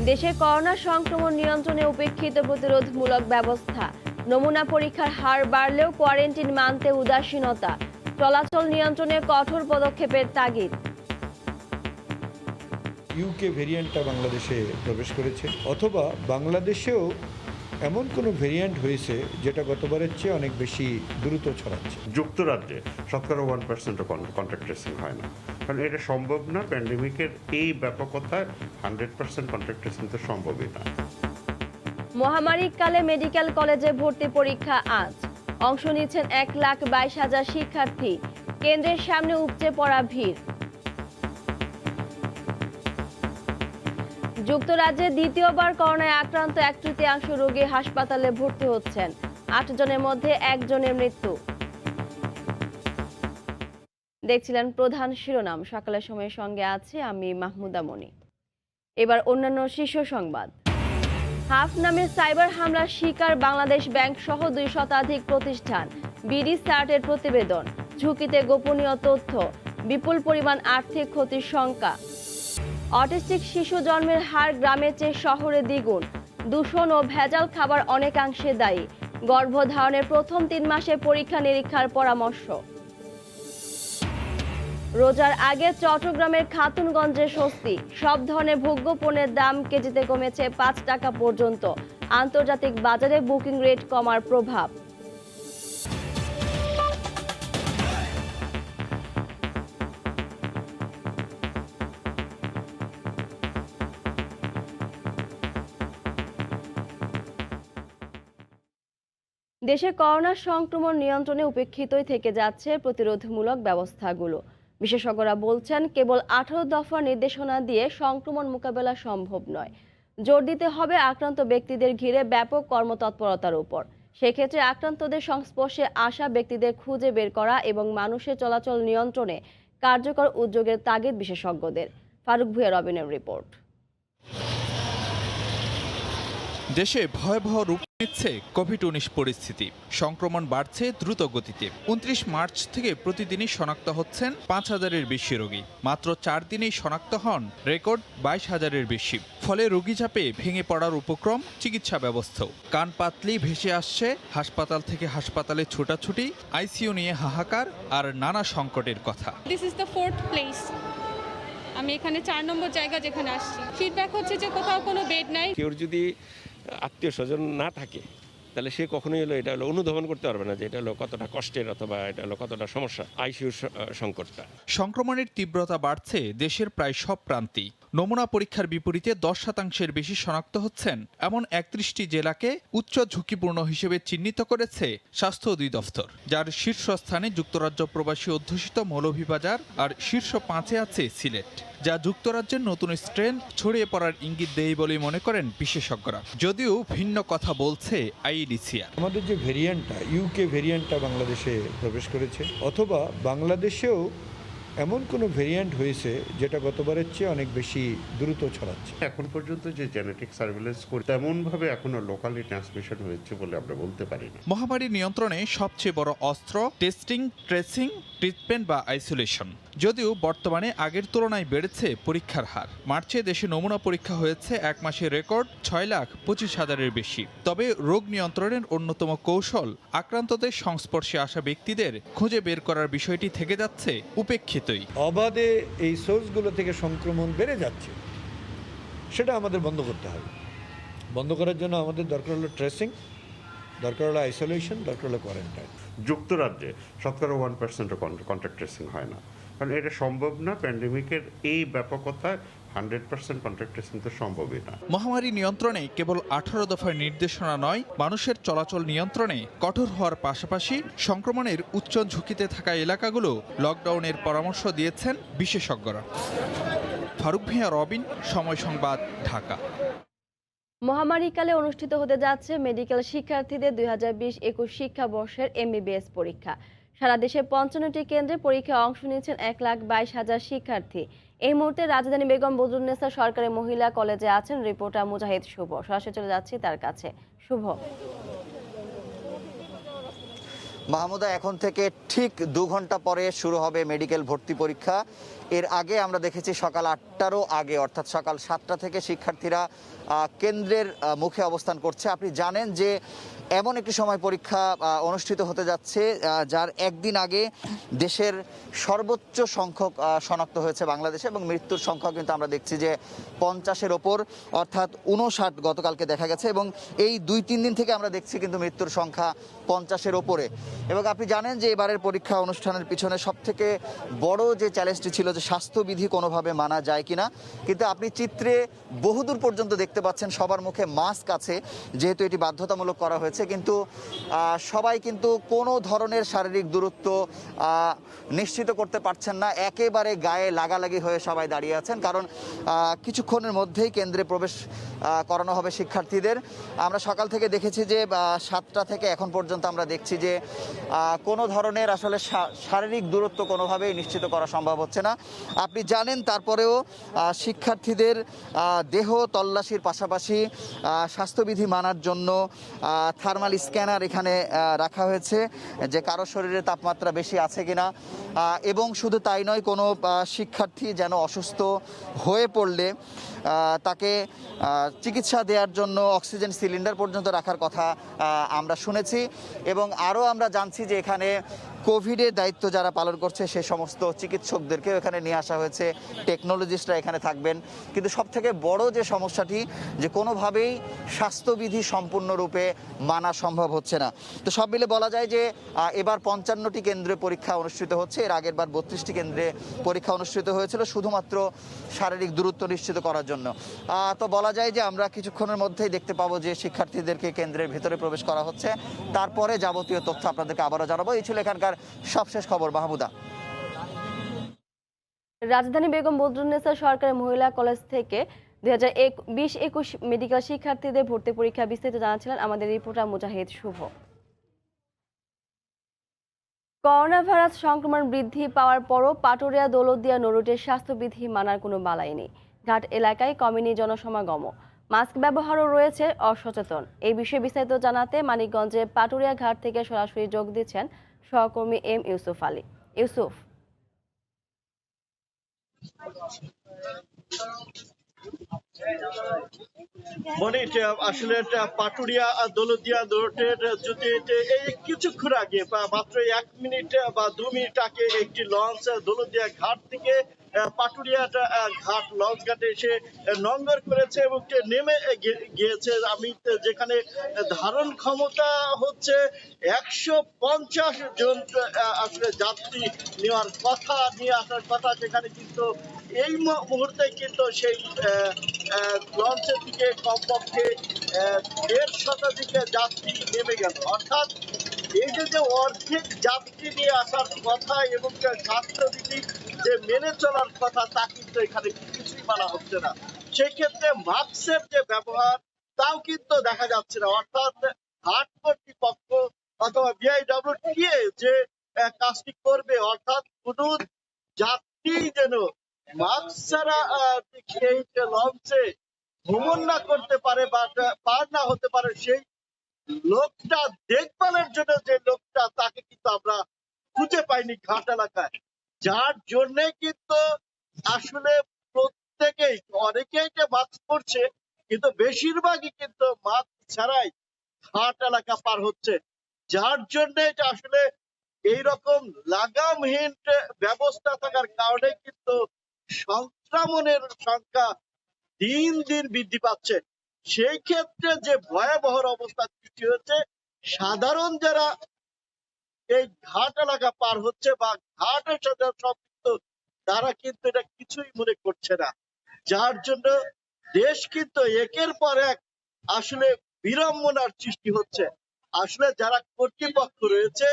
দেশে করোনা সংক্রমণ নিয়ন্ত্রণে উপেক্ষিত প্রতিরোধমূলক ব্যবস্থা। নমুনা পরীক্ষার হার বাড়লেও কোয়ারেন্টিন মানতে উদাসীনতা। চলাচল নিয়ন্ত্রণে কঠোর পদক্ষেপের তাগিদ। ইউকে ভেরিয়েন্টটা বাংলাদেশে প্রবেশ করেছে, অথবা বাংলাদেশেও এমন কোনো ভেরিয়েন্ট হয়েছে যেটা গতবারের চেয়ে অনেক বেশি দ্রুত ছড়াচ্ছে। যুক্তরাজ্যে শতকরা 1% কন্ট্যাক্ট ট্রেসিং হয় না, কারণ এটা সম্ভব না। প্যান্ডেমিকের এই ব্যাপকতায় 100% কন্ট্যাক্ট ট্রেসিং তো সম্ভবই না। মহামারীকালে মেডিকেল কলেজে ভর্তি পরীক্ষা আজ। অংশ নিচ্ছেন 1,22,000 শিক্ষার্থী। কেন্দ্রের সামনে উপচে পড়া ভিড়। যুক্তরাজ্যে দ্বিতীয়বার করোনায় আক্রান্ত 1/3 রোগী হাসপাতালে ভর্তি হচ্ছেন। 8 জনের মধ্যে 1 জনের মৃত্যু। দেখছিলেন প্রধান শিরোনাম। সকালের সময়ের সঙ্গে আছে আমি মাহমুদা মনি। এবার অন্যান্য শীর্ষ সংবাদ। হাফ নামে সাইবার হামলার শিকার বাংলাদেশ ব্যাংক সহ 2 শতাধিক প্রতিষ্ঠান। বিডি সার্টের প্রতিবেদন। ঝুঁকিতে গোপনীয় তথ্য, বিপুল পরিমাণ আর্থিক ক্ষতির শঙ্কা। অটিস্টিক শিশু জন্মের হার গ্রামের চেয়ে শহরে দ্বিগুণ। দূষণ ও ভেজাল খাবার অনেকাংশে দায়ী। গর্ভধারণের প্রথম 3 মাসে পরীক্ষা নিরীক্ষার পরামর্শ। রোজার আগে চট্টগ্রামের খাতুনগঞ্জে স্বস্তি। সব ধরনের ভোগ্য পণ্যের দাম কেজিতে কমেছে 5 টাকা পর্যন্ত। আন্তর্জাতিক বাজারে বুকিং রেট কমার প্রভাব। দেশে করোনা সংক্রমণ নিয়ন্ত্রণে উপেক্ষিতই থেকে যাচ্ছে প্রতিরোধমূলক ব্যবস্থাগুলো। বিশেষজ্ঞরা বলছেন, কেবল 18 দফা নির্দেশনা দিয়ে সংক্রমণ মোকাবেলা সম্ভব নয়। জোর দিতে হবে আক্রান্ত ব্যক্তিদের ঘিরে ব্যাপক কর্মতৎপরতার উপর। সেক্ষেত্রে আক্রান্তদের সংস্পর্শে আসা ব্যক্তিদের খুঁজে বের করা এবং মানুষের চলাচল নিয়ন্ত্রণে কার্যকর উদ্যোগের তাগিদ বিশেষজ্ঞদের। ফারুক ভুঁইয়া রবিনের রিপোর্ট। দেশে ভয়াবহ রূপ নিচ্ছে কোভিড-19 পরিস্থিতি। সংক্রমণ বাড়ছে দ্রুত গতিতে। 29 মার্চ থেকে প্রতিদিনই শনাক্ত হচ্ছেন 5,000-এর বেশি রোগী। মাত্র 4 দিনেই শনাক্ত হন রেকর্ড 22,000-এর বেশি। ফলে রোগী চাপে ভেঙে পড়ার উপক্রম চিকিৎসা ব্যবস্থাও। কান পাতলেই ভেসে আসছে হাসপাতাল থেকে হাসপাতালে ছোটাছুটি, আইসিইউ নিয়ে হাহাকার আর নানা সংকটের কথা। This is the 4th place. আমি এখানে 4 নম্বর জায়গা যেখানে আসছি। ফিডব্যাক হচ্ছে যে কোথাও কোনো বেড নাই। কেউ যদি আত্মীয় স্বজন না থাকে তাহলে সে কখনোই এটা অনুধাবন করতে পারবে না যে এটা হলো কতটা কষ্টের অথবা এটা হলো কতটা সমস্যা। আইসিইউর সংকটটা। সংক্রমণের তীব্রতা বাড়ছে দেশের প্রায় সব প্রান্তেই। নমুনা পরীক্ষার বিপরীতে 10%-এর বেশি শনাক্ত হচ্ছেন এমন 31টি জেলাকে উচ্চ ঝুঁকিপূর্ণ হিসেবে চিহ্নিত করেছে স্বাস্থ্য অধিদপ্তর, যার শীর্ষস্থানে যুক্তরাজ্য প্রবাসী অধ্যুষিত মৌলভীবাজার আর শীর্ষ 5-এ আছে সিলেট, যা যুক্তরাজ্যের নতুন স্ট্রেন ছড়িয়ে পড়ার ইঙ্গিত দেয় বলে মনে করেন বিশেষজ্ঞরা। যদিও ভিন্ন কথা বলছে আইইডিসিআর। আমাদের যে ভেরিয়েন্টটা, ইউকে ভেরিয়েন্টটা বাংলাদেশে প্রবেশ করেছে, অথবা বাংলাদেশেও এমন কোনো ভেরিয়েন্ট হয়েছে যেটা গতবারের চেয়ে অনেক বেশি দ্রুত ছড়াচ্ছে। এখন পর্যন্ত যে জেনেটিক সার্ভেলেন্স করে তেমনভাবে এখনো লোকালি ট্রান্সমিশন হয়েছে বলে আমরা বলতে পারি না। মহামারী নিয়ন্ত্রণে সবচেয়ে বড় অস্ত্র টেস্টিং, ট্রেসিং, ট্রিটমেন্ট বা আইসোলেশন। যদিও বর্তমানে আগের তুলনায় বেড়েছে পরীক্ষার হার। মার্চে দেশে নমুনা পরীক্ষা হয়েছে 1 মাসে রেকর্ড 6,25,000-এর বেশি। তবে রোগ নিয়ন্ত্রণের অন্যতম কৌশল আক্রান্তদের সংস্পর্শে আসা ব্যক্তিদের খুঁজে বের করার বিষয়টি থেকে যাচ্ছে উপেক্ষিতই। অবাধে এই সোর্সগুলো থেকে সংক্রমণ বেড়ে যাচ্ছে, সেটা আমাদের বন্ধ করতে হবে। বন্ধ করার জন্য আমাদের দরকার হলো ট্রেসিং, দরকার হলো আইসোলেশন, দরকার হলো কোয়ারেন্টাইন। যুক্তরাজ্যে শতকরা 1% কন্ট্যাক্ট ট্রেসিং হয় না, কারণ এটা সম্ভব না। প্যান্ডেমিকের এই ব্যাপকতায় 100% কন্ট্যাক্ট ট্রেসিং তো সম্ভবই না। মহামারী নিয়ন্ত্রণে কেবল 18 দফার নির্দেশনা নয়, মানুষের চলাচল নিয়ন্ত্রণে কঠোর হওয়ার পাশাপাশি সংক্রমণের উচ্চ ঝুঁকিতে থাকা এলাকাগুলো লকডাউনের পরামর্শ দিয়েছেন বিশেষজ্ঞরা। ফারুক ভুঁইয়া রবিন, সময় সংবাদ, ঢাকা। মহামারীকালে অনুষ্ঠিত হতে যাচ্ছে মেডিকেল শিক্ষার্থীদের 2020-21 শিক্ষাবর্ষের এমবিবিএস পরীক্ষা। সারা দেশে 55টি কেন্দ্রে পরীক্ষায় অংশ নিচ্ছেন 1,22,000 শিক্ষার্থী। এই মুহূর্তে রাজধানী বেগম বজরুন্নেসা সরকারি মহিলা কলেজে আছেন রিপোর্টার মুজাহিদ শুভ। সরাসরি চলে যাচ্ছি তার কাছে। শুভ। মাহমুদা, এখন থেকে ঠিক 2 ঘন্টা পরে শুরু হবে মেডিকেল ভর্তি পরীক্ষা। এর আগে আমরা দেখেছি সকাল 8টারও আগে, অর্থাৎ সকাল 7টা থেকে শিক্ষার্থীরা কেন্দ্রের মুখে অবস্থান করছে। আপনি জানেন যে এমন একটি সময় পরীক্ষা অনুষ্ঠিত হতে যাচ্ছে যার একদিন আগে দেশের সর্বোচ্চ সংখ্যক শনাক্ত হয়েছে বাংলাদেশে, এবং মৃত্যুর সংখ্যা কিন্তু আমরা দেখছি যে 50-এর ওপর, অর্থাৎ 59 গতকালকে দেখা গেছে, এবং এই 2-3 দিন থেকে আমরা দেখছি কিন্তু মৃত্যুর সংখ্যা 50-এর ওপরে। এবং আপনি জানেন যে এবারের পরীক্ষা অনুষ্ঠানের পিছনে সবথেকে বড় যে চ্যালেঞ্জটি ছিল যে স্বাস্থ্যবিধি কোনোভাবে মানা যায় কিনা, কিন্তু আপনি চিত্রে বহুদূর পর্যন্ত দেখতে পাচ্ছেন সবার মুখে মাস্ক আছে, যেহেতু এটি বাধ্যতামূলক করা হয়েছে, কিন্তু সবাই কিন্তু কোনো ধরনের শারীরিক দূরত্ব নিশ্চিত করতে পারছেন না, একেবারে গায়ে লাগালাগি হয়ে সবাই দাঁড়িয়ে আছেন, কারণ কিছুক্ষণের মধ্যেই কেন্দ্রে প্রবেশ করানো হবে শিক্ষার্থীদের। আমরা সকাল থেকে দেখেছি যে 7টা থেকে এখন পর্যন্ত আমরা দেখছি যে কোনো ধরনের আসলে শারীরিক দূরত্ব কোনোভাবেই নিশ্চিত করা সম্ভব হচ্ছে না। আপনি জানেন তারপরেও শিক্ষার্থীদের দেহ তল্লাশির পাশাপাশি স্বাস্থ্যবিধি মানার জন্য থার্মাল স্ক্যানার এখানে রাখা হয়েছে, যে কারো শরীরে তাপমাত্রা বেশি আছে কিনা, এবং শুধু তাই নয়, কোনো শিক্ষার্থী যেন অসুস্থ হয়ে পড়লে তাকে চিকিৎসা দেওয়ার জন্য অক্সিজেন সিলিন্ডার পর্যন্ত রাখার কথা আমরা শুনেছি। এবং আরও আমরা জানছি যে এখানে কোভিডের দায়িত্ব যারা পালন করছে সে সমস্ত চিকিৎসকদেরকেও এখানে নিয়ে আসা হয়েছে, টেকনোলজিস্টরা এখানে থাকবেন। কিন্তু সবথেকে বড় যে সমস্যাটি, যে কোনোভাবেই স্বাস্থ্যবিধি সম্পূর্ণরূপে মানা সম্ভব হচ্ছে না। তো সব মিলে বলা যায় যে এবার 55টি কেন্দ্রে পরীক্ষা অনুষ্ঠিত হচ্ছে, এর আগের বার 32টি কেন্দ্রে পরীক্ষা অনুষ্ঠিত হয়েছিল শুধুমাত্র শারীরিক দূরত্ব নিশ্চিত করার জন্য। তো বলা যায় যে আমরা কিছুক্ষণের মধ্যেই দেখতে পাবো যে শিক্ষার্থীদেরকে কেন্দ্রের ভিতরে প্রবেশ করা হচ্ছে, তারপরে যাবতীয় তথ্য আপনাদেরকে আবারও জানাবো। এই ছিল এখানকার সবশেষ খবর। মাহমুদা। রাজধানী বেগম বদরুন্নেসা সরকারি মহিলা কলেজ থেকে 2020-21 মেডিকেল শিক্ষার্থীদের ভর্তি পরীক্ষা বিস্তারিত জানাচ্ছিলেন আমাদের রিপোর্টার মুজাহিদ শুভ। করোনা ভাইরাস সংক্রমণ বৃদ্ধি পাওয়ার পরও পাটুরিয়া দৌলতদিয়া নৌরুটের স্বাস্থ্যবিধি মানার কোনো বালাই নেই। ঘাট এলাকায় কমেনি জনসমাগম, মাস্ক ব্যবহারও রয়েছে অসচেতন। এই বিষয়ে বিস্তারিত জানাতে মানিকগঞ্জের পাটুরিয়া ঘাট থেকে সরাসরি যোগ দিচ্ছেন সহকর্মী এম ইউসুফ আলী। ইউসুফ। আসলে পাটুরিয়া দৌলতদিয়া রোডের যদি এই কিছুক্ষণ আগে মাত্র 1 মিনিট বা 2 মিনিট আগে একটি লঞ্চ দৌলতদিয়া ঘাট থেকে পাটুরিয়া ঘাট লঞ্চ ঘাটে এসে নোঙ্গর করেছে এবং নেমে গিয়েছে। আমি যেখানে ধারণ ক্ষমতা হচ্ছে 150 জন আসলে যাত্রী নেওয়ার কথা, নিয়ে আসার কথা, সেখানে কিন্তু এই মুহূর্তে কিন্তু সেই লঞ্চের দিকে কমপক্ষে 150 শতাধিক যাত্রী নেমে গেল। অর্থাৎ এই যে অর্ধেক যাত্রী নিয়ে আসার কথা এবং স্বাস্থ্যবিধি যে মেনে চলার কথা, তা কিন্তু এখানে কিছুই মানা হচ্ছে না। সেক্ষেত্রে মাস্কের যে ব্যবহার, তাও কিন্তু দেখা যাচ্ছে না। অর্থাৎ ঘাট কর্তৃপক্ষ অথবা বিআইডব্লিউটিএ যে কাজটি করবে, অর্থাৎ কোনো যাত্রী যেন মাস্ক ছাড়া সেই লঞ্চে ভ্রমণ না করতে পারে বা পার না হতে পারে, সেই লোকটা দেখভালের জন্য যে লোকটা, তাকে কিন্তু আমরা খুঁজে পাইনি ঘাট এলাকায়। যার জন্য কিন্তু আসলে প্রত্যেকেই, অনেকেই যে মাস্ক পরছে, কিন্তু বেশিরভাগই কিন্তু মাস্ক ছাড়াই ঘাট এলাকা পার হচ্ছে। যার জন্য এটা আসলে এইরকম লাগামহীন ব্যবস্থা থাকার কারণে কিন্তু সংক্রমণের সংখ্যা দিন দিন বৃদ্ধি পাচ্ছে। সেই ক্ষেত্রে যে ভয়াবহ অবস্থা সৃষ্টি হচ্ছে, সাধারণ যারা এই ঘাট এলাকা পার হচ্ছে বা ঘাটের সাথে সম্পৃক্ত, তারা কিন্তু এটা কিছুই মনে করছে না। যার জন্য দেশ কিন্তু একের পর এক আসলে বিড়ম্বনার সৃষ্টি হচ্ছে। আসলে যারা কর্তৃপক্ষ রয়েছে,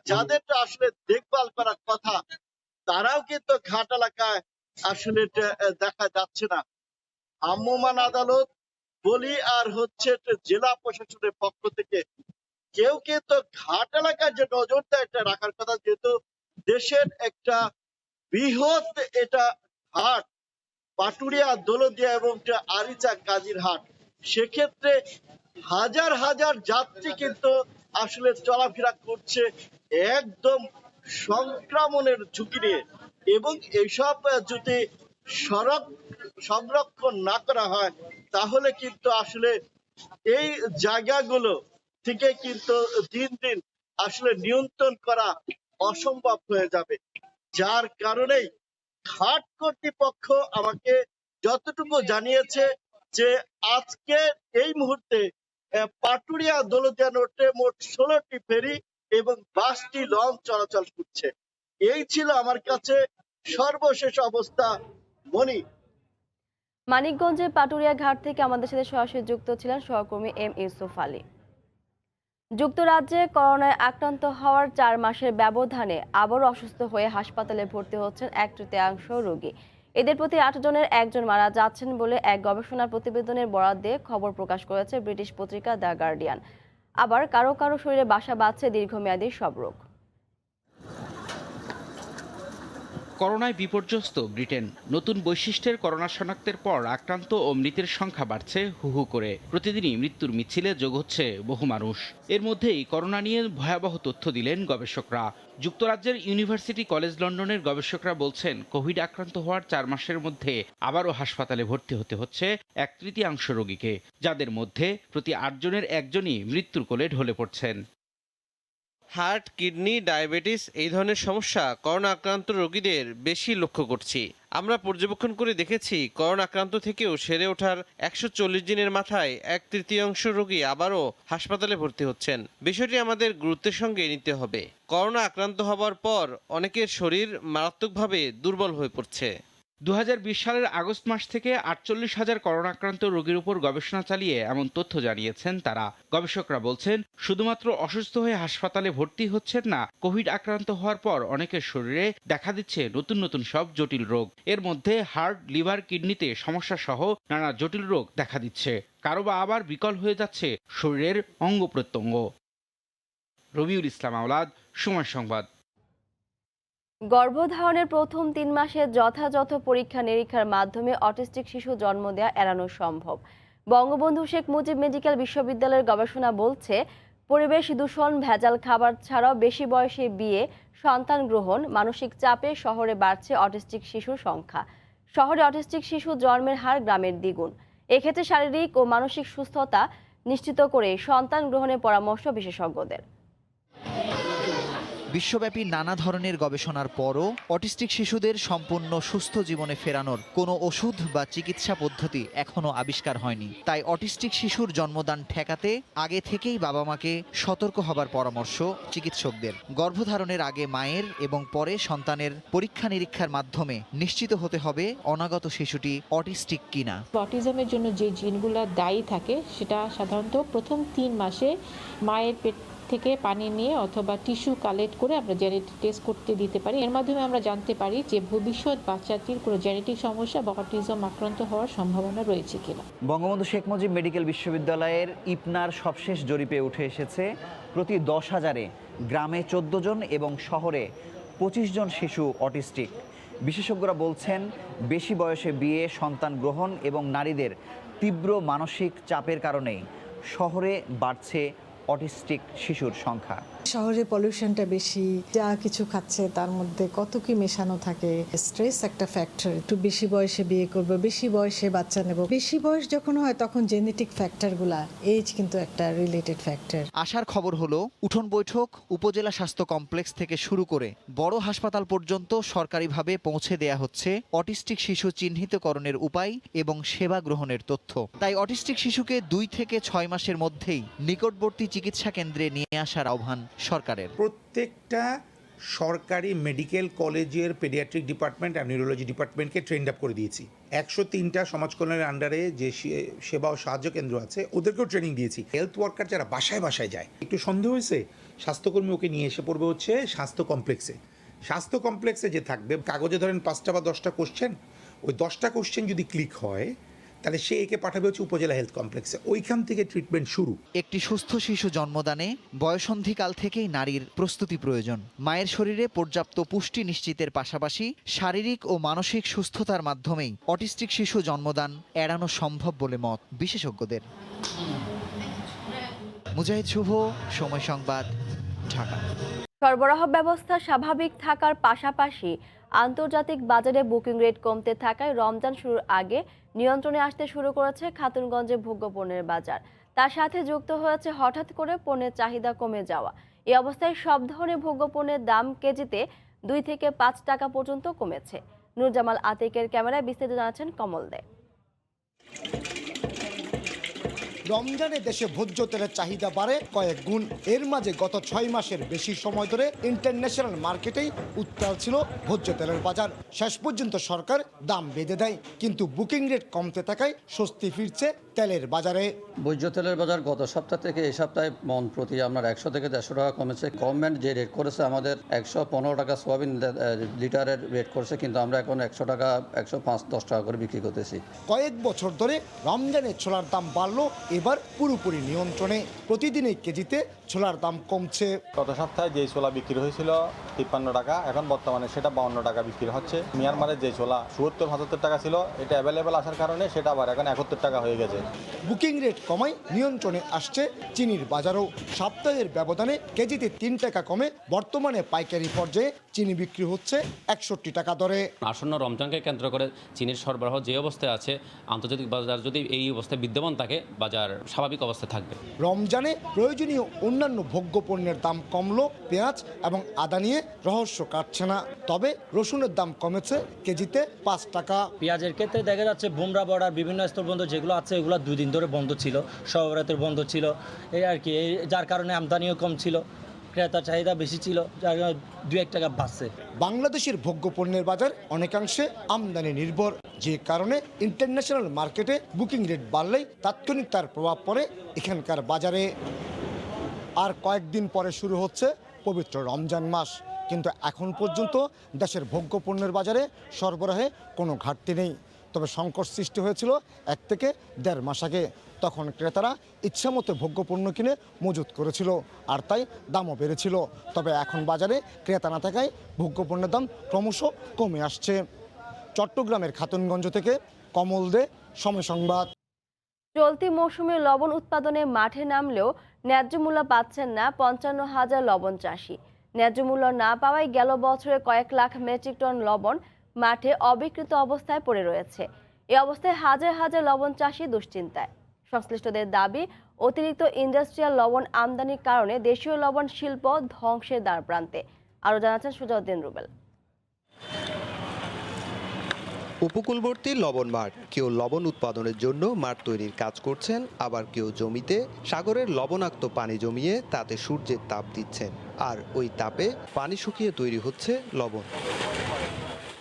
যাদের আসলে দেখভাল করার কথা, তারাও কিন্তু ঘাট এলাকায় আসলে দেখা যাচ্ছে না। ভ্রাম্যমাণ আদালত বলি আর হচ্ছে জেলা প্রশাসনের পক্ষ থেকে কেউ কিন্তু ঘাট এলাকার যে নজরদারি রাখার কথা, যেহেতু দেশের একটা বৃহৎ এটা হাট, পাটুরিয়া দৌলতদিয়া এবং আরিচা কাজির হাট, সেক্ষেত্রে হাজার হাজার যাত্রী কিন্তু আসলে চলাফেরা করছে একদম সংক্রমণের ঝুঁকি নিয়ে, এবং এইসব যদি সংরক্ষণ না করা হয় তাহলে কিন্তু আসলে এই জায়গাগুলো থেকে কিন্তু দিন দিন আসলে নিয়ন্ত্রণ করা অসম্ভব হয়ে যাবে। যার কারণেই ঘাট কর্তৃপক্ষ আমাকে যতটুকু জানিয়েছে যে আজকে এই মুহূর্তে পাটুরিয়া দৌলতদিয়া রোডে মোট 16টি ফেরি এবং 5টি লঞ্চ চলাচল করছে। এই ছিল আমার কাছে সর্বশেষ অবস্থা। মনি, মানিকগঞ্জের পাটুরিয়া ঘাট থেকে আমাদের সাথে সরাসরি যুক্ত ছিলেন সহকর্মী এম ইউসুফ আলী। যুক্তরাজ্যে করোনায় আক্রান্ত হওয়ার 4 মাসের ব্যবধানে আবারও অসুস্থ হয়ে হাসপাতালে ভর্তি হচ্ছেন 1/3 রোগী। এদের প্রতি 8 জনের 1 জন মারা যাচ্ছেন বলে এক গবেষণা প্রতিবেদনের বরাত দিয়ে খবর প্রকাশ করেছে ব্রিটিশ পত্রিকা দ্য গার্ডিয়ান। আবার কারো কারো শরীরে বাসা বাঁধছে দীর্ঘমেয়াদী সব রোগ। করোনায় বিপর্যস্ত ব্রিটেন। নতুন বৈশিষ্ট্যের করোনা শনাক্তের পর আক্রান্ত ও মৃতের সংখ্যা বাড়ছে হু হু করে। প্রতিদিনই মৃত্যুর মিছিলে যোগ হচ্ছে বহু মানুষ। এর মধ্যেই করোনা নিয়ে ভয়াবহ তথ্য দিলেন গবেষকরা। যুক্তরাজ্যের ইউনিভার্সিটি কলেজ লন্ডনের গবেষকরা বলছেন, কোভিড আক্রান্ত হওয়ার 4 মাসের মধ্যে আবারও হাসপাতালে ভর্তি হতে হচ্ছে 1/3 রোগীকে, যাদের মধ্যে প্রতি 8 জনের 1 জনই মৃত্যুর কোলে ঢলে পড়ছেন। হার্ট, কিডনি, ডায়াবেটিস এই ধরনের সমস্যা করোনা আক্রান্ত রোগীদের বেশি লক্ষ্য করছি। আমরা পর্যবেক্ষণ করে দেখেছি করোনা আক্রান্ত থেকেও সেরে ওঠার 140 দিনের মাথায় 1/3 রোগী আবারও হাসপাতালে ভর্তি হচ্ছেন। বিষয়টি আমাদের গুরুত্বের সঙ্গে নিতে হবে। করোনা আক্রান্ত হবার পর অনেকের শরীর মারাত্মকভাবে দুর্বল হয়ে পড়ছে। 2020 সালের আগস্ট মাস থেকে 48,000 করোনা আক্রান্ত রোগীর উপর গবেষণা চালিয়ে এমন তথ্য জানিয়েছেন তারা। গবেষকরা বলছেন, শুধুমাত্র অসুস্থ হয়ে হাসপাতালে ভর্তি হচ্ছেন না, কোভিড আক্রান্ত হওয়ার পর অনেকের শরীরে দেখা দিচ্ছে নতুন নতুন সব জটিল রোগ। এর মধ্যে হার্ট, লিভার, কিডনিতে সমস্যা সহ নানা জটিল রোগ দেখা দিচ্ছে। কারো বা আবার বিকল হয়ে যাচ্ছে শরীরের অঙ্গ প্রত্যঙ্গ। রবিউল ইসলাম আওলাদ, সময় সংবাদ। গর্ভধারণের প্রথম 3 মাসে যথাযথ পরীক্ষা নিরীক্ষার মাধ্যমে অটিস্টিক শিশু জন্ম দেওয়া এড়ানো সম্ভব। বঙ্গবন্ধু শেখ মুজিব মেডিকেল বিশ্ববিদ্যালয়ের গবেষণা বলছে, পরিবেশ দূষণ, ভেজাল খাবার ছাড়াও বেশি বয়সে বিয়ে, সন্তান গ্রহণ, মানসিক চাপে শহরে বাড়ছে অটিস্টিক শিশুর সংখ্যা। শহরে অটিস্টিক শিশু জন্মের হার গ্রামের দ্বিগুণ। এক্ষেত্রে শারীরিক ও মানসিক সুস্থতা নিশ্চিত করে সন্তান গ্রহণের পরামর্শ বিশেষজ্ঞদের। বিশ্বব্যাপী নানা ধরনের গবেষণার পরও অটিস্টিক শিশুদের সম্পূর্ণ সুস্থ জীবনে ফেরানোর কোনো ওষুধ বা চিকিৎসা পদ্ধতি এখনও আবিষ্কার হয়নি। তাই অটিস্টিক শিশুর জন্মদান ঠেকাতে আগে থেকেই বাবা মাকে সতর্ক হবার পরামর্শ চিকিৎসকদের। গর্ভধারণের আগে মায়ের এবং পরে সন্তানের পরীক্ষা নিরীক্ষার মাধ্যমে নিশ্চিত হতে হবে অনাগত শিশুটি অটিস্টিক কিনা। অটিজমের জন্য যে জিনগুলো দায়ী থাকে সেটা সাধারণত প্রথম 3 মাসে মায়ের পেট থেকে পানি নিয়ে অথবা টিস্যু কালেক্ট করে আমরা জেনেটিক টেস্ট করতে দিতে পারি। এর মাধ্যমে আমরা জানতে পারি যে ভবিষ্যৎ বাচ্চাটির কোনো জেনেটিক সমস্যা বা অটিজম আক্রান্ত হওয়ার সম্ভাবনা রয়েছে কিনা। বঙ্গবন্ধু শেখ মুজিব মেডিকেল বিশ্ববিদ্যালয়ের ইপনার সবশেষ জরিপে উঠে এসেছে, প্রতি 10,000-এ গ্রামে 14 জন এবং শহরে 25 জন শিশু অটিস্টিক। বিশেষজ্ঞরা বলছেন, বেশি বয়সে বিয়ে, সন্তান গ্রহণ এবং নারীদের তীব্র মানসিক চাপের কারণেই শহরে বাড়ছে অটিস্টিক শিশুর সংখ্যা। শহরে পলিউশনটা বেশি, যা কিছু খাচ্ছে তার মধ্যে কত কি মেশানো থাকে। স্ট্রেস একটা ফ্যাক্টর। একটু বেশি বয়সে বিয়ে করব, বেশি বয়সে বাচ্চা নেব। বেশি বয়স যখন হয় তখন জেনেটিক ফ্যাক্টরগুলা, এজ কিন্তু একটা রিলেটেড ফ্যাক্টর। আশার খবর হলো, উঠোন বৈঠক, উপজেলা স্বাস্থ্য কমপ্লেক্স থেকে শুরু করে বড় হাসপাতাল পর্যন্ত সরকারিভাবে পৌঁছে দেয়া হচ্ছে অটিস্টিক শিশু চিহ্নিতকরণের উপায় এবং সেবা গ্রহণের তথ্য। তাই অটিস্টিক শিশুকে 2 থেকে 6 মাসের মধ্যেই নিকটবর্তী চিকিৎসা কেন্দ্রে নিয়ে আসার আহ্বান সরকারের। প্রত্যেকটা সরকারি মেডিকেল কলেজের পেডিয়াট্রিক ডিপার্টমেন্ট আর নিউরোলজি ডিপার্টমেন্টকে ট্রেন্ড আপ করে দিয়েছি। 103টা সমাজ কল্যাণের আন্ডারে যে সেবা ও সাহায্য কেন্দ্র আছে ওদেরকেও ট্রেনিং দিয়েছি। হেলথ ওয়ার্কার যারা বাসায় বাসায় যায়, একটু সন্দেহ হয়েছে, স্বাস্থ্যকর্মী ওকে নিয়ে এসে পড়বে হচ্ছে স্বাস্থ্য কমপ্লেক্সে। স্বাস্থ্য কমপ্লেক্সে যে থাকবে, কাগজে ধরেন 5টা বা 10টা কোশ্চেন, ওই 10টা কোশ্চেন যদি ক্লিক হয় তাহলে সে একে পাঠাবে হচ্ছে উপজেলা হেলথ কমপ্লেক্সে। ওইখান থেকে ট্রিটমেন্ট শুরু। একটি সুস্থ শিশু জন্মদানে বয়সন্ধিকাল থেকেই নারীর প্রস্তুতি প্রয়োজন। মায়ের শরীরে পর্যাপ্ত পুষ্টি নিশ্চিতের পাশাপাশি শারীরিক ও মানসিক সুস্থতার মাধ্যমেই অটিস্টিক শিশু জন্মদান এড়ানো সম্ভব বলে মত বিশেষজ্ঞদের। মুজাহিদ শুভ, সময় সংবাদ, ঢাকা। সরবরাহ ব্যবস্থা স্বাভাবিক থাকার পাশাপাশি আন্তর্জাতিক বাজারে বুকিং রেট কমতে থাকায় রমজান শুরুর আগে নিয়ন্ত্রণে আসতে শুরু করেছে খাতুনগঞ্জে ভোগ্যপণ্যের বাজার। তার সাথে যুক্ত হয়েছে হঠাৎ করে পণ্যের চাহিদা কমে যাওয়া। এই অবস্থায় সব ধরনের ভোগ্যপণ্যের দাম কেজিতে 2 থেকে 5 টাকা পর্যন্ত কমেছে। নুরজামাল আতিকের ক্যামেরায় বিস্তারিত জানাচ্ছেন কমল দে। রমজানে দেশে ভোজ্য তেলের চাহিদা বাড়ে কয়েক গুণ। এর মাঝে গত 6 মাসের বেশি সময় ধরে ইন্টারন্যাশনাল মার্কেটেই উত্তাল ছিল ভোজ্য তেলের বাজার। শেষ পর্যন্ত সরকার দাম বেঁধে দেয়, কিন্তু বুকিং রেট কমতে থাকায় স্বস্তি ফিরছে তেলের বাজারে। ভোজ্য তেলের বাজার গত সপ্তাহ থেকে এই সপ্তাহে মন প্রতি আপনার 100 থেকে 150 টাকা কমেছে। গভর্নমেন্ট যে রেট করেছে আমাদের 115 টাকা সোয়াবিন লিটারের রেট করেছে, কিন্তু আমরা এখন 100 টাকা 105-10 টাকা করে বিক্রি করতেছি। কয়েক বছর ধরে রমজানে ছোলার দাম বাড়লো, এবার পুরোপুরি নিয়ন্ত্রণে। প্রতিদিনই কেজিতে ছোলার দাম কমছে। গত সপ্তাহে যে ছোলা বিক্রি হয়েছিল 53 টাকা, এখন বর্তমানে সেটা 52 টাকা বিক্রি হচ্ছে। মিয়ানমারের যে ছোলা 77-75 টাকা ছিল, এটা অ্যাভেলেবেল আসার কারণে সেটা আবার এখন 71 টাকা হয়ে গেছে। বুকিং রেট কমায় নিয়ন্ত্রণে আসছে চিনির বাজারও। সপ্তাহের ব্যবধানে কেজিতে 3 টাকা কমে বর্তমানে পাইকারি পর্যায়ে চিনি বিক্রি হচ্ছে 61 টাকা দরে। আসন্ন রমজানকে কেন্দ্র করে চিনির সরবরাহ যে অবস্থায় আছে, আন্তর্জাতিক বাজার যদি এই অবস্থায় বিদ্যমান থাকে, বাজার স্বাভাবিক অবস্থায় থাকবে। রমজানে প্রয়োজনীয় অন্যান্য ভোগ্যপণ্যের দাম কমলো, পেঁয়াজ এবং আদা নিয়ে রহস্য কাটছে না। তবে রসুনের দাম কমেছে কেজিতে 5 টাকা। পেঁয়াজের ক্ষেত্রে দেখা যাচ্ছে বুমরা বর্ডার বিভিন্ন স্তর বন্ধ যেগুলো আছে, এগুলো 2 দিন ধরে বন্ধ ছিল, সবরাতের বন্ধ ছিল, এই আর কি, যার কারণে আমদানিও কম ছিল, ক্রেতার চাহিদা বেশি ছিল, যার কারণে 2-1 টাকা বাড়ছে। বাংলাদেশের ভোগ্যপণ্যের বাজার অনেকাংশে আমদানি নির্ভর, যে কারণে ইন্টারন্যাশনাল মার্কেটে বুকিং রেট বাড়লেই তাৎক্ষণিক তার প্রভাব পড়ে এখানকার বাজারে। আর কয়েকদিন পরে শুরু হচ্ছে পবিত্র রমজান মাস, কিন্তু এখন পর্যন্ত দেশের ভোগ্যপণ্যের বাজারে সরবরাহে কোনো ঘাটতি নেই। তবে সংকট সৃষ্টি হয়েছিল 1 থেকে 1.5 মাস আগে। তখন ক্রেতারা ইচ্ছামতো ভোগ্যপণ্য কিনে মজুত করেছিল, আর তাই দামও বেড়েছিল। তবে এখন বাজারে ক্রেতা না থাকায় ভোগ্যপণ্যের দাম ক্রমশ কমে আসছে। চট্টগ্রামের খাতুনগঞ্জ থেকে কমল দে, সময় সংবাদ। চলতি মৌসুমে লবণ উৎপাদনে মাঠে নামলেও ন্যায্য মূল্য পাচ্ছেন না 55,000 লবণ চাষি। ন্যায্য মূল্য না পাওয়ায় গেল বছরে কয়েক লাখ মেট্রিক টন লবণ মাঠে অবিকৃত অবস্থায় পড়ে রয়েছে। এ অবস্থায় হাজার হাজার লবণ চাষি দুশ্চিন্তায়। সংশ্লিষ্টদের দাবি, অতিরিক্ত ইন্ডাস্ট্রিয়াল লবণ আমদানির কারণে দেশীয় লবণ শিল্প ধ্বংসের দ্বারপ্রান্তে। আরও জানাচ্ছেন সুজাউদ্দিন রুবেল। উপকূলবর্তী লবণ মাঠ, কেউ লবণ উৎপাদনের জন্য মাঠ তৈরির কাজ করছেন, আবার কেউ জমিতে সাগরের লবণাক্ত পানি জমিয়ে তাতে সূর্যের তাপ দিচ্ছেন, আর ওই তাপে পানি শুকিয়ে তৈরি হচ্ছে লবণ।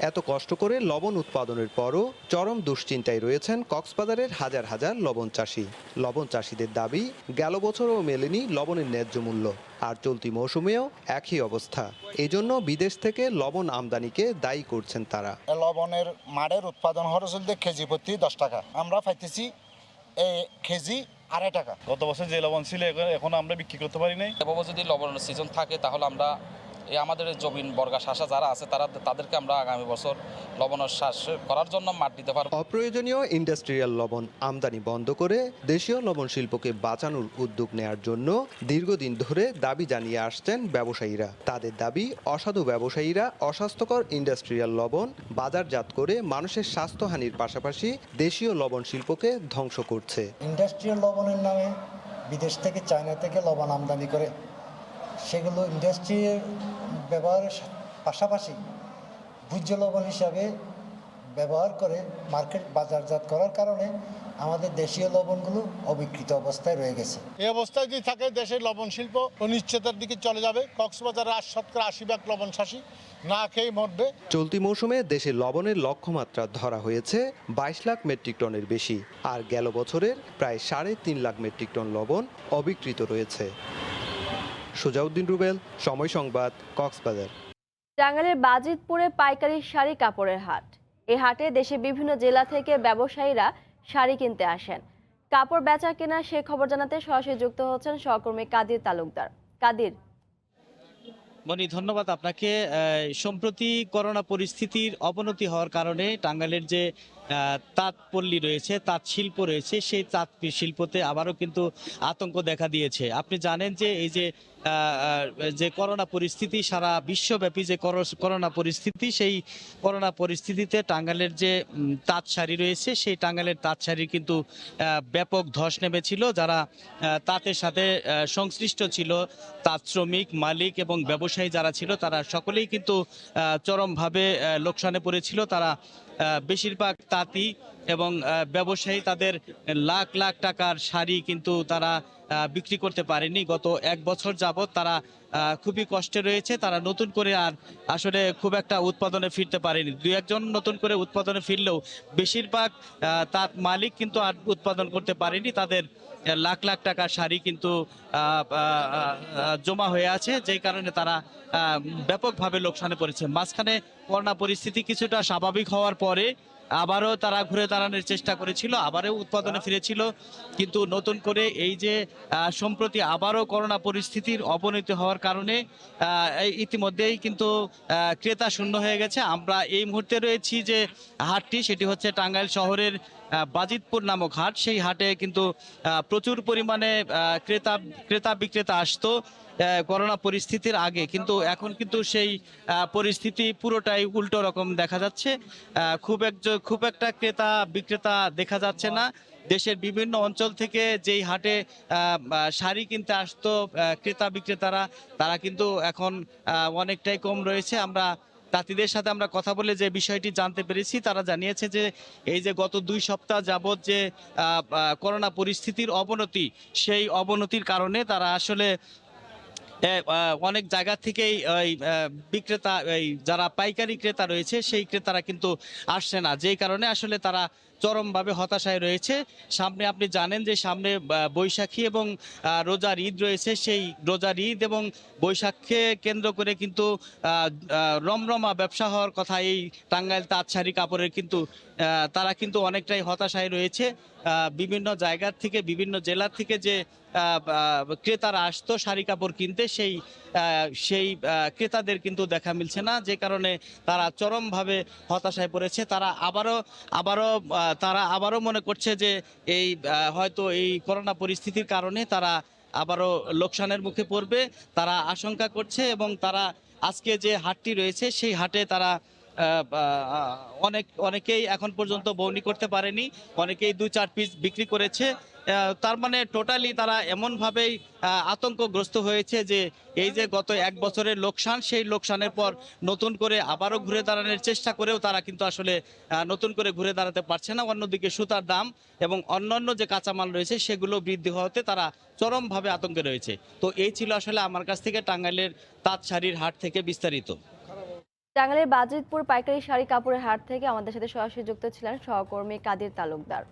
এত কষ্ট করে লবণ উৎপাদনের পরও চরম দুশ্চিন্তায় রয়েছেন কক্সবাজারের হাজার হাজার লবণ চাষি। লবণ চাষিদের দাবি, গেল বছরও মেলেনি লবণের ন্যায্য মূল্য, আর চলতি মৌসুমেও একই অবস্থা। এজন্য বিদেশ থেকে লবণ আমদানিকে দায়ী করছেন তারা। লবণের মাঠের উৎপাদন খরচ হল কেজি প্রতি 10 টাকা, আমরা পাইতেছি কেজি 2.5 টাকা। গত বছর যে লবণ ছিল এখন আমরা বিক্রি করতে পারি নাই। এবার যদি লবণের সিজন থাকে তাহলে আমরা আমাদের জমিন বর্গা শাসা যারা আছে তাদেরকে আমরা আগামী বছর লবণের চাষ করার জন্য মাঠ দিতে পারব। অপ্রয়োজনীয় ইন্ডাস্ট্রিয়াল লবণ আমদানি বন্ধ করে দেশীয় লবণ শিল্পকে বাঁচানোর উদ্যোগ নেয়ার জন্য দীর্ঘদিন ধরে দাবি জানিয়ে আসছেন ব্যবসায়ীরা। তাদের দাবি, অসাধু ব্যবসায়ীরা অস্বাস্থ্যকর ইন্ডাস্ট্রিয়াল লবণ বাজারজাত করে মানুষের স্বাস্থ্যহানির পাশাপাশি দেশীয় লবণ শিল্পকে ধ্বংস করছে। ইন্ডাস্ট্রিয়াল লবণের নামে বিদেশ থেকে, চায়না থেকে লবণ আমদানি করে সেগুলো ইন্ডাস্ট্রির ব্যবহারের পাশাপাশি ভোজ্য লবণ হিসাবে ব্যবহার করে মার্কেট বাজারজাত করার কারণে আমাদের দেশীয় লবণগুলো অবিকৃত অবস্থায় রয়ে গেছে। এই অবস্থায় যদি থাকে দেশের লবণ শিল্প অনিশ্চয়তার দিকে চলে যাবে। কক্সবাজারের 80% লবণ চাষি না খেয়ে মরবে। চলতি মৌসুমে দেশে লবণের লক্ষ্যমাত্রা ধরা হয়েছে 22 লাখ মেট্রিক টনের বেশি, আর গেল বছরের প্রায় 3.5 লাখ মেট্রিক টন লবণ অবিকৃত রয়েছে। সুজাউদ্দিন রুবেল, সময় সংবাদ, কক্সবাজার। টাঙ্গাইলের বাজিতপুরে পাইকারি শাড়ি কাপড়ের হাট। এই হাটে দেশের বিভিন্ন জেলা থেকে ব্যবসায়ীরা শাড়ি কিনতে আসেন। কাপড় বেচা কেনা সে খবর জানাতে সরাসরি যুক্ত হচ্ছেন সহকর্মী কাদির তালুকদার। কাদির। মনি, ধন্যবাদ আপনাকে। সম্প্রতি করোনা পরিস্থিতির অবনতি হওয়ার কারণে টাঙ্গাইলের যে তাঁত পল্লী রয়েছে, তাঁত শিল্প রয়েছে, সেই তাঁত শিল্পতে আবারও কিন্তু আতঙ্ক দেখা দিয়েছে। আপনি জানেন যে এই যে করোনা পরিস্থিতি, সারা বিশ্বব্যাপী যে করোনা পরিস্থিতি, সেই করোনা পরিস্থিতিতে টাঙ্গাইলের যে তাঁত শাড়ি রয়েছে, সেই টাঙ্গাইলের তাঁত শাড়ির কিন্তু ব্যাপক ধস নেমেছিল। যারা তাঁতের সাথে সংশ্লিষ্ট ছিল, তাঁত শ্রমিক, মালিক এবং ব্যবসায়ী যারা ছিল, তারা সকলেই কিন্তু চরমভাবে লোকসানে পড়েছিল। তারা বেশিরভাগ তাঁতি এবং ব্যবসায়ী তাদের লাখ লাখ টাকার শাড়ি কিন্তু তারা বিক্রি করতে পারেনি। গত 1 বছর যাবৎ তারা খুবই কষ্টে রয়েছে। তারা নতুন করে আর আসলে খুব একটা উৎপাদনে ফিরতে পারেনি। 2-1 নতুন করে উৎপাদনে ফিরলেও বেশিরভাগ তাঁত মালিক কিন্তু আর উৎপাদন করতে পারেনি। তাদের লাখ লাখ টাকার শাড়ি কিন্তু জমা হয়ে আছে, যেই কারণে তারা ব্যাপকভাবে লোকসানে পড়েছে। মাঝখানে করোনা পরিস্থিতি কিছুটা স্বাভাবিক হওয়ার পরে আবারও তারা ঘুরে দাঁড়ানোর চেষ্টা করেছিল, আবারও উৎপাদনে ফিরেছিল। কিন্তু নতুন করে এই যে সম্প্রতি আবারও করোনা পরিস্থিতির অবনতি হওয়ার কারণে ইতিমধ্যেই কিন্তু ক্রেতা শূন্য হয়ে গেছে। আমরা এই মুহূর্তে রয়েছি যে হাটটি, সেটি হচ্ছে টাঙ্গাইল শহরের বাজিতপুর নামক হাট। সেই হাটে কিন্তু প্রচুর পরিমাণে ক্রেতা বিক্রেতা আসতো করোনা পরিস্থিতির আগে, কিন্তু এখন কিন্তু সেই পরিস্থিতি পুরোটাই উল্টো রকম দেখা যাচ্ছে। খুব একটা ক্রেতা বিক্রেতা দেখা যাচ্ছে না। দেশের বিভিন্ন অঞ্চল থেকে যেই হাটে শাড়ি কিনতে আসতো ক্রেতা বিক্রেতারা, তারা কিন্তু এখন অনেকটাই কম রয়েছে। আমরা তাঁতিদের সাথে আমরা কথা বলে যে বিষয়টি জানতে পেরেছি, তারা জানিয়েছে যে এই যে গত 2 সপ্তাহ যাবৎ যে করোনা পরিস্থিতির অবনতি, সেই অবনতির কারণে তারা আসলে অনেক জায়গা থেকেই বিক্রেতা, যারা পাইকারি ক্রেতা রয়েছে, সেই ক্রেতারা কিন্তু আসছে না, যেই কারণে আসলে তারা চরমভাবে হতাশায় রয়েছে। সামনে আপনি জানেন যে সামনে বৈশাখী এবং রোজার ঈদ রয়েছে। সেই রোজার ঈদ এবং বৈশাখকে কেন্দ্র করে কিন্তু রমরমা ব্যবসা হওয়ার কথা এই টাঙ্গাইল তাঁত শাড়ি কাপড়ের, কিন্তু তারা কিন্তু অনেকটাই হতাশায় রয়েছে। বিভিন্ন জায়গার থেকে, বিভিন্ন জেলার থেকে যে ক্রেতারা আসতো শাড়ি কাপড় কিনতে, সেই ক্রেতাদের কিন্তু দেখা মিলছে না, যে কারণে তারা চরমভাবে হতাশায় পড়েছে। তারা আবারও মনে করছে যে হয়তো এই করোনা পরিস্থিতির কারণে তারা আবারও লোকসানের মুখে পড়বে। তারা আশঙ্কা করছে এবং তারা আজকে যে হাটটি রয়েছে, সেই হাটে তারা অনেকেই এখন পর্যন্ত বউনি করতে পারেনি, অনেকেই 2-4 পিস বিক্রি করেছে। তার মানে টোটালি তারা এমনভাবেই আতঙ্কগ্রস্ত হয়েছে যে এই যে গত 1 বছরের লোকসান, সেই লোকসানের পর নতুন করে আবারও ঘুরে দাঁড়ানোর চেষ্টা করেও তারা কিন্তু আসলে নতুন করে ঘুরে দাঁড়াতে পারছে না। অন্যদিকে সুতার দাম এবং অন্যান্য যে কাঁচামাল রয়েছে, সেগুলো বৃদ্ধি হওয়াতে তারা চরমভাবে আতঙ্কে রয়েছে। তো এই ছিল আসলে আমার কাছ থেকে টাঙ্গাইলের তাঁত শাড়ির হাট থেকে বিস্তারিত। টাঙ্গাইলের বাজিতপুর পাইকারি শাড়ি কাপড়ের হাট থেকে আমাদের সাথে সরাসরি যুক্ত ছিলেন সহকর্মী কাদির তালুকদার।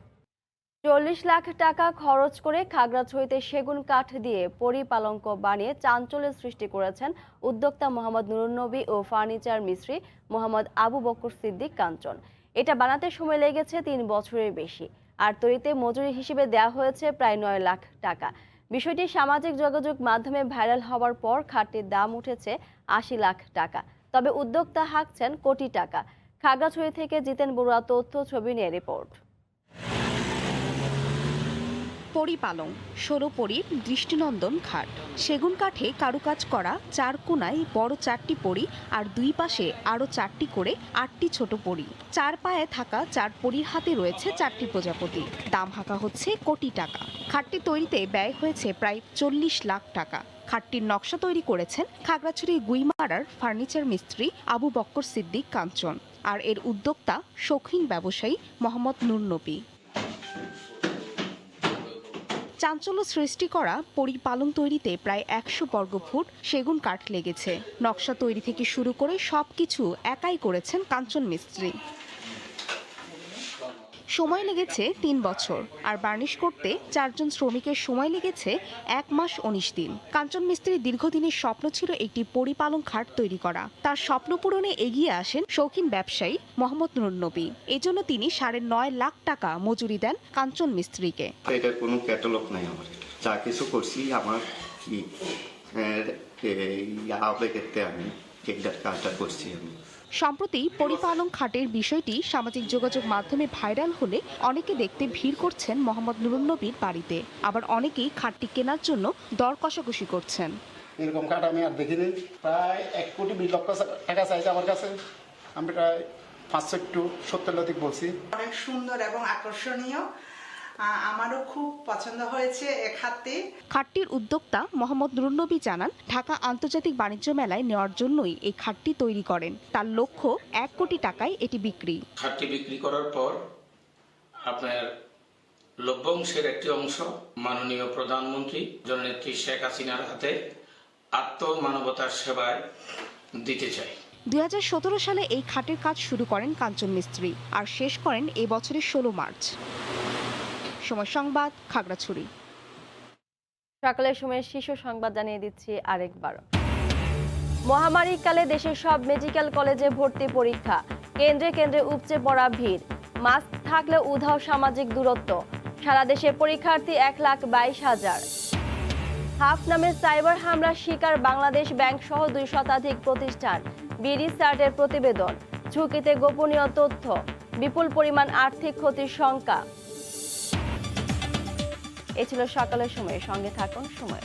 40 লাখ টাকা খরচ করে খাগড়াছড়িতে সেগুন কাঠ দিয়ে পরিপালঙ্ক বানিয়ে চাঞ্চল্যের সৃষ্টি করেছেন উদ্যোক্তা মোহাম্মদ নুরুন্নবী ও ফার্নিচার মিস্ত্রি মোহাম্মদ আবু বকর সিদ্দিক কাঞ্চন। এটা বানাতে সময় লেগেছে 3 বছরের বেশি, আর তৈরিতে মজুরি হিসেবে দেওয়া হয়েছে প্রায় 9 লাখ টাকা। বিষয়টি সামাজিক যোগাযোগ মাধ্যমে ভাইরাল হওয়ার পর খাটটির দাম উঠেছে 80 লাখ টাকা। তবে উদ্যোক্তা হাঁকছেন কোটি টাকা। খাগড়াছড়ি থেকে জিতেন বড়ুয়া তথ্য ছবি নিয়ে রিপোর্ট। পরিপালং ষোড়পরির দৃষ্টিনন্দন খাট, সেগুন কাঠে কারুকাজ করা 4 কোণায় বড় 4টি পরি, আর 2 পাশে আরও 4টি করে 8টি ছোট পরি। 4 পায়ে থাকা 4 পরির হাতে রয়েছে 4টি প্রজাপতি। দাম হাঁকা হচ্ছে কোটি টাকা। খাটটি তৈরিতে ব্যয় হয়েছে প্রায় 40 লাখ টাকা। খাটটির নকশা তৈরি করেছেন খাগড়াছড়ি গুইমারার ফার্নিচার মিস্ত্রি আবু বক্কর সিদ্দিক কাঞ্চন, আর এর উদ্যোক্তা শৌখিন ব্যবসায়ী মোহাম্মদ নুরুন্নবী। চাঞ্চল্য সৃষ্টি করা পরিপালন তৈরিতে প্রায় 100 বর্গফুট সেগুন কাঠ লেগেছে। নকশা তৈরি থেকে শুরু করে সবকিছু একাই করেছেন কাঞ্চন মিস্ত্রি। সময় লেগেছে 3 বছর, আর বার্নিশ করতে 4 জন শ্রমিকের সময় লেগেছে 1 মাস 19 দিন। কাঞ্চন মিস্ত্রির দীর্ঘদিনের স্বপ্ন ছিল একটি পরিপালন খাট তৈরি করা। তার স্বপ্ন পূরণে এগিয়ে আসেন শৌখিন ব্যবসায়ী মোহাম্মদ নুরুন্নবী। এজন্য তিনি 9.5 লাখ টাকা মজুরি দেন কাঞ্চন মিস্ত্রিকে। এটা কোনো ক্যাটালগ নাই, আমার যা কিছু করছি আমার কি আবেগেতে আমি এইটার কাজটা করছি আমি। সম্প্রতি পরিপালন খাটের বিষয়টি সামাজিক যোগাযোগ মাধ্যমে ভাইরাল হলে অনেকে দেখতে ভিড় করছেন মোহাম্মদ নুরুন নবীর বাড়িতে, আবার অনেকেই খাটটি কেনার জন্য দর কষাকষি করছেন। এরকম খাট আমি আর দেখিনি। প্রায় 1,20,00,000 টাকা চাইছে আমার কাছে, আমি প্রায় 65-70 বলছি। অনেক সুন্দর এবং আকর্ষণীয়, আমারও খুব পছন্দ হয়েছে এ খাটটি। খাটটির উদ্যোক্তা মোহাম্মদ নুরুন নবী জানান, ঢাকা আন্তর্জাতিক বাণিজ্য মেলায় নেওয়ার জন্যই এই খাটটি তৈরি করেন। তার লক্ষ্য 1 কোটি টাকায় এটি বিক্রি। খাটটি বিক্রি করার পর আপনার লভ্যাংশের একটি অংশ মাননীয় প্রধানমন্ত্রী জননেত্রী শেখ হাসিনার হাতে আত্মমানবতার সেবায় দিতে চাই। 2017 সালে এই খাটের কাজ শুরু করেন কাঞ্চন মিস্ত্রি আর শেষ করেন এই বছরের 16 মার্চ। সময় সংবাদ, খাগড়াছড়ি। সকালের সময় শীর্ষ সংবাদ জানিয়ে দিচ্ছি আরেকবার। মহামারীকালে দেশের সব মেডিকেল কলেজে ভর্তি পরীক্ষা, কেন্দ্রে কেন্দ্রে উপচে পড়া ভিড়, মাস্ক থাকলে উধাও সামাজিক দূরত্ব, সারা দেশে পরীক্ষার্থী 1,22,000। হাফ নামের সাইবার হামলার শিকার বাংলাদেশ ব্যাংক সহ 2 শতাধিক প্রতিষ্ঠান, বিডিসার্টের প্রতিবেদন, ঝুঁকিতে গোপনীয় তথ্য, বিপুল পরিমাণ আর্থিক ক্ষতির শঙ্কা। এ ছিল সকালের সময়, সঙ্গে থাকুন সময়।